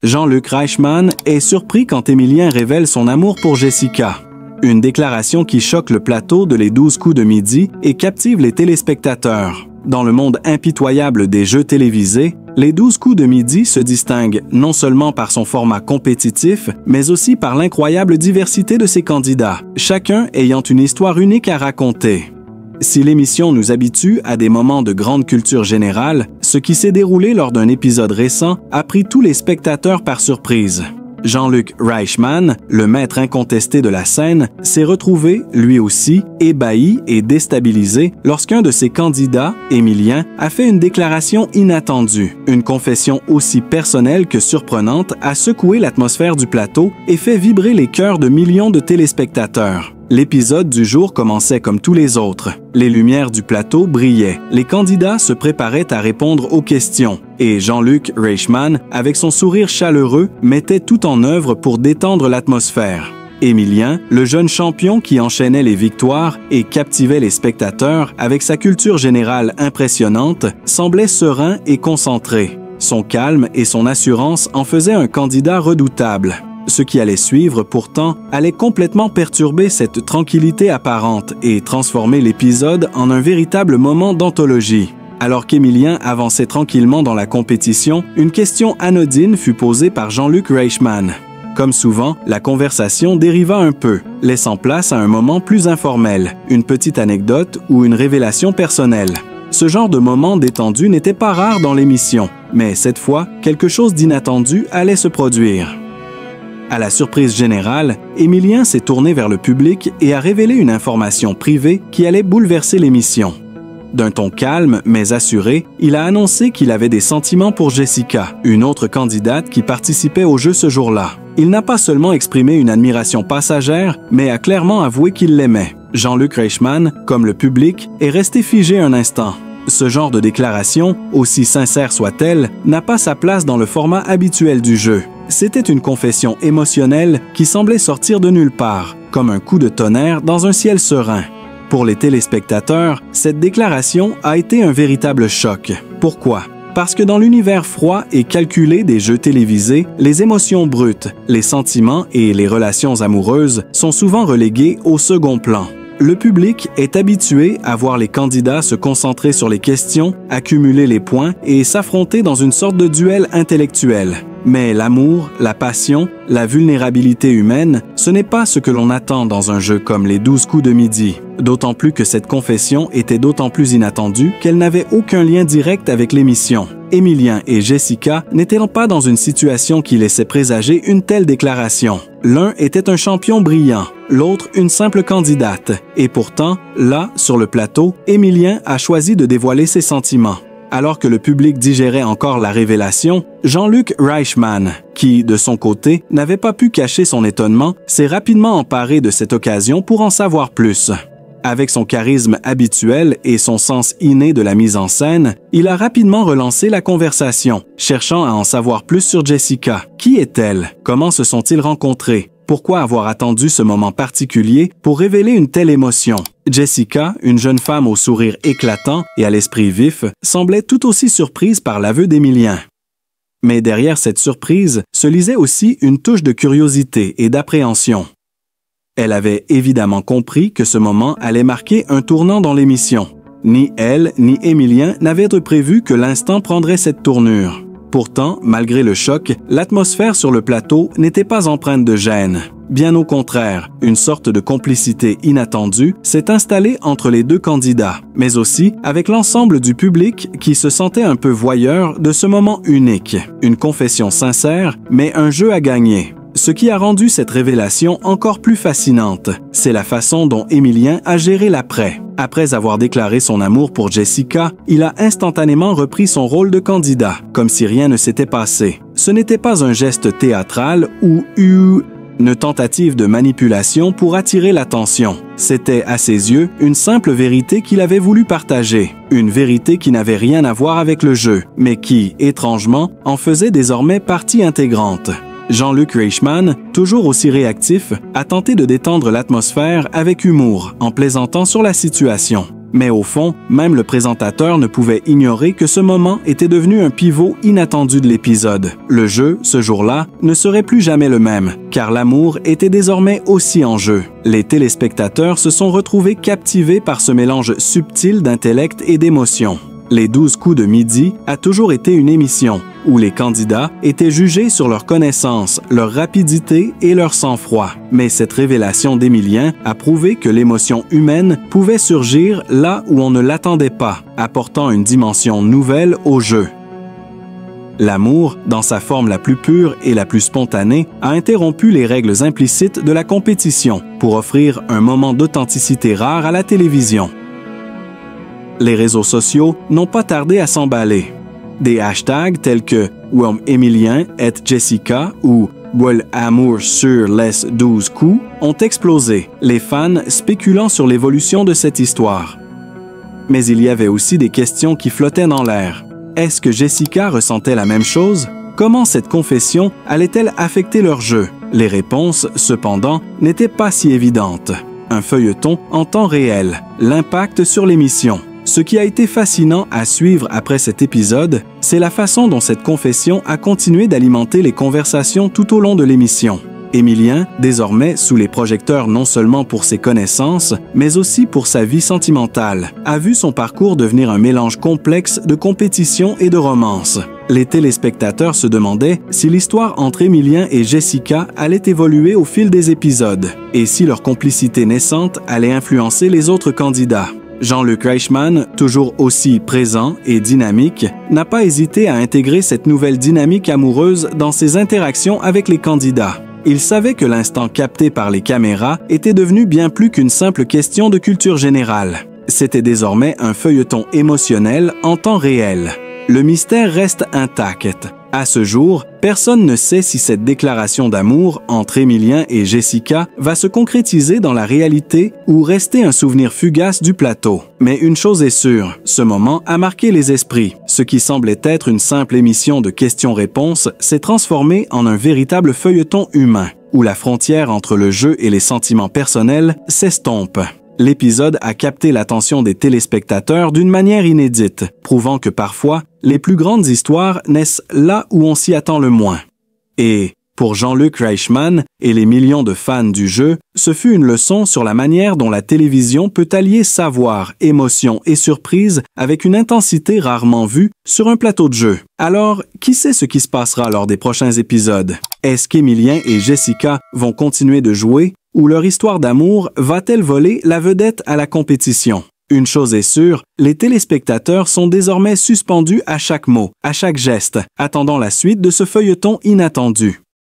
Jean-Luc Reichmann est surpris quand Émilien révèle son amour pour Jessica. Une déclaration qui choque le plateau de Les 12 coups de midi et captive les téléspectateurs. Dans le monde impitoyable des jeux télévisés, Les 12 coups de midi se distingue non seulement par son format compétitif, mais aussi par l'incroyable diversité de ses candidats, chacun ayant une histoire unique à raconter. Si l'émission nous habitue à des moments de grande culture générale, ce qui s'est déroulé lors d'un épisode récent a pris tous les spectateurs par surprise. Jean-Luc Reichmann, le maître incontesté de la scène, s'est retrouvé, lui aussi, ébahi et déstabilisé lorsqu'un de ses candidats, Émilien, a fait une déclaration inattendue. Une confession aussi personnelle que surprenante a secoué l'atmosphère du plateau et fait vibrer les cœurs de millions de téléspectateurs. L'épisode du jour commençait comme tous les autres. Les lumières du plateau brillaient. Les candidats se préparaient à répondre aux questions. Et Jean-Luc Reichmann, avec son sourire chaleureux, mettait tout en œuvre pour détendre l'atmosphère. Émilien, le jeune champion qui enchaînait les victoires et captivait les spectateurs avec sa culture générale impressionnante, semblait serein et concentré. Son calme et son assurance en faisaient un candidat redoutable. Ce qui allait suivre, pourtant, allait complètement perturber cette tranquillité apparente et transformer l'épisode en un véritable moment d'anthologie. Alors qu'Émilien avançait tranquillement dans la compétition, une question anodine fut posée par Jean-Luc Reichmann. Comme souvent, la conversation dériva un peu, laissant place à un moment plus informel, une petite anecdote ou une révélation personnelle. Ce genre de moment détendu n'était pas rare dans l'émission, mais cette fois, quelque chose d'inattendu allait se produire. À la surprise générale, Émilien s'est tourné vers le public et a révélé une information privée qui allait bouleverser l'émission. D'un ton calme mais assuré, il a annoncé qu'il avait des sentiments pour Jessica, une autre candidate qui participait au jeu ce jour-là. Il n'a pas seulement exprimé une admiration passagère, mais a clairement avoué qu'il l'aimait. Jean-Luc Reichmann, comme le public, est resté figé un instant. Ce genre de déclaration, aussi sincère soit-elle, n'a pas sa place dans le format habituel du jeu. C'était une confession émotionnelle qui semblait sortir de nulle part, comme un coup de tonnerre dans un ciel serein. Pour les téléspectateurs, cette déclaration a été un véritable choc. Pourquoi? Parce que dans l'univers froid et calculé des jeux télévisés, les émotions brutes, les sentiments et les relations amoureuses sont souvent relégués au second plan. Le public est habitué à voir les candidats se concentrer sur les questions, accumuler les points et s'affronter dans une sorte de duel intellectuel. Mais l'amour, la passion, la vulnérabilité humaine, ce n'est pas ce que l'on attend dans un jeu comme Les 12 coups de midi. D'autant plus que cette confession était d'autant plus inattendue qu'elle n'avait aucun lien direct avec l'émission. Émilien et Jessica n'étaient pas dans une situation qui laissait présager une telle déclaration. L'un était un champion brillant, l'autre une simple candidate. Et pourtant, là, sur le plateau, Émilien a choisi de dévoiler ses sentiments. Alors que le public digérait encore la révélation, Jean-Luc Reichmann, qui, de son côté, n'avait pas pu cacher son étonnement, s'est rapidement emparé de cette occasion pour en savoir plus. Avec son charisme habituel et son sens inné de la mise en scène, il a rapidement relancé la conversation, cherchant à en savoir plus sur Jessica. Qui est-elle? Comment se sont-ils rencontrés? Pourquoi avoir attendu ce moment particulier pour révéler une telle émotion? Jessica, une jeune femme au sourire éclatant et à l'esprit vif, semblait tout aussi surprise par l'aveu d'Émilien. Mais derrière cette surprise se lisait aussi une touche de curiosité et d'appréhension. Elle avait évidemment compris que ce moment allait marquer un tournant dans l'émission. Ni elle, ni Émilien n'avaient prévu que l'instant prendrait cette tournure. Pourtant, malgré le choc, l'atmosphère sur le plateau n'était pas empreinte de gêne. Bien au contraire, une sorte de complicité inattendue s'est installée entre les deux candidats, mais aussi avec l'ensemble du public qui se sentait un peu voyeur de ce moment unique. Une confession sincère, mais un jeu à gagner. Ce qui a rendu cette révélation encore plus fascinante, c'est la façon dont Émilien a géré l'après. Après avoir déclaré son amour pour Jessica, il a instantanément repris son rôle de candidat, comme si rien ne s'était passé. Ce n'était pas un geste théâtral ou une tentative de manipulation pour attirer l'attention. C'était, à ses yeux, une simple vérité qu'il avait voulu partager. Une vérité qui n'avait rien à voir avec le jeu, mais qui, étrangement, en faisait désormais partie intégrante. Jean-Luc Reichmann, toujours aussi réactif, a tenté de détendre l'atmosphère avec humour en plaisantant sur la situation. Mais au fond, même le présentateur ne pouvait ignorer que ce moment était devenu un pivot inattendu de l'épisode. Le jeu, ce jour-là, ne serait plus jamais le même, car l'amour était désormais aussi en jeu. Les téléspectateurs se sont retrouvés captivés par ce mélange subtil d'intellect et d'émotion. Les 12 coups de midi a toujours été une émission où les candidats étaient jugés sur leur connaissance, leur rapidité et leur sang-froid. Mais cette révélation d'Emilien a prouvé que l'émotion humaine pouvait surgir là où on ne l'attendait pas, apportant une dimension nouvelle au jeu. L'amour, dans sa forme la plus pure et la plus spontanée, a interrompu les règles implicites de la compétition pour offrir un moment d'authenticité rare à la télévision. Les réseaux sociaux n'ont pas tardé à s'emballer. Des hashtags tels que Emilien et Jessica ou Amour sur les 12 coups ont explosé, les fans spéculant sur l'évolution de cette histoire. Mais il y avait aussi des questions qui flottaient dans l'air. Est-ce que Jessica ressentait la même chose? Comment cette confession allait-elle affecter leur jeu? Les réponses, cependant, n'étaient pas si évidentes. Un feuilleton en temps réel, l'impact sur l'émission. Ce qui a été fascinant à suivre après cet épisode, c'est la façon dont cette confession a continué d'alimenter les conversations tout au long de l'émission. Emilien, désormais sous les projecteurs non seulement pour ses connaissances, mais aussi pour sa vie sentimentale, a vu son parcours devenir un mélange complexe de compétition et de romance. Les téléspectateurs se demandaient si l'histoire entre Emilien et Jessica allait évoluer au fil des épisodes, et si leur complicité naissante allait influencer les autres candidats. Jean-Luc Reichmann, toujours aussi présent et dynamique, n'a pas hésité à intégrer cette nouvelle dynamique amoureuse dans ses interactions avec les candidats. Il savait que l'instant capté par les caméras était devenu bien plus qu'une simple question de culture générale. C'était désormais un feuilleton émotionnel en temps réel. Le mystère reste intact. À ce jour, personne ne sait si cette déclaration d'amour entre Emilien et Jessica va se concrétiser dans la réalité ou rester un souvenir fugace du plateau. Mais une chose est sûre, ce moment a marqué les esprits. Ce qui semblait être une simple émission de questions-réponses s'est transformé en un véritable feuilleton humain, où la frontière entre le jeu et les sentiments personnels s'estompe. L'épisode a capté l'attention des téléspectateurs d'une manière inédite, prouvant que parfois, les plus grandes histoires naissent là où on s'y attend le moins. Et, pour Jean-Luc Reichmann et les millions de fans du jeu, ce fut une leçon sur la manière dont la télévision peut allier savoir, émotion et surprise avec une intensité rarement vue sur un plateau de jeu. Alors, qui sait ce qui se passera lors des prochains épisodes? Est-ce qu'Emilien et Jessica vont continuer de jouer? Ou leur histoire d'amour va-t-elle voler la vedette à la compétition? Une chose est sûre, les téléspectateurs sont désormais suspendus à chaque mot, à chaque geste, attendant la suite de ce feuilleton inattendu.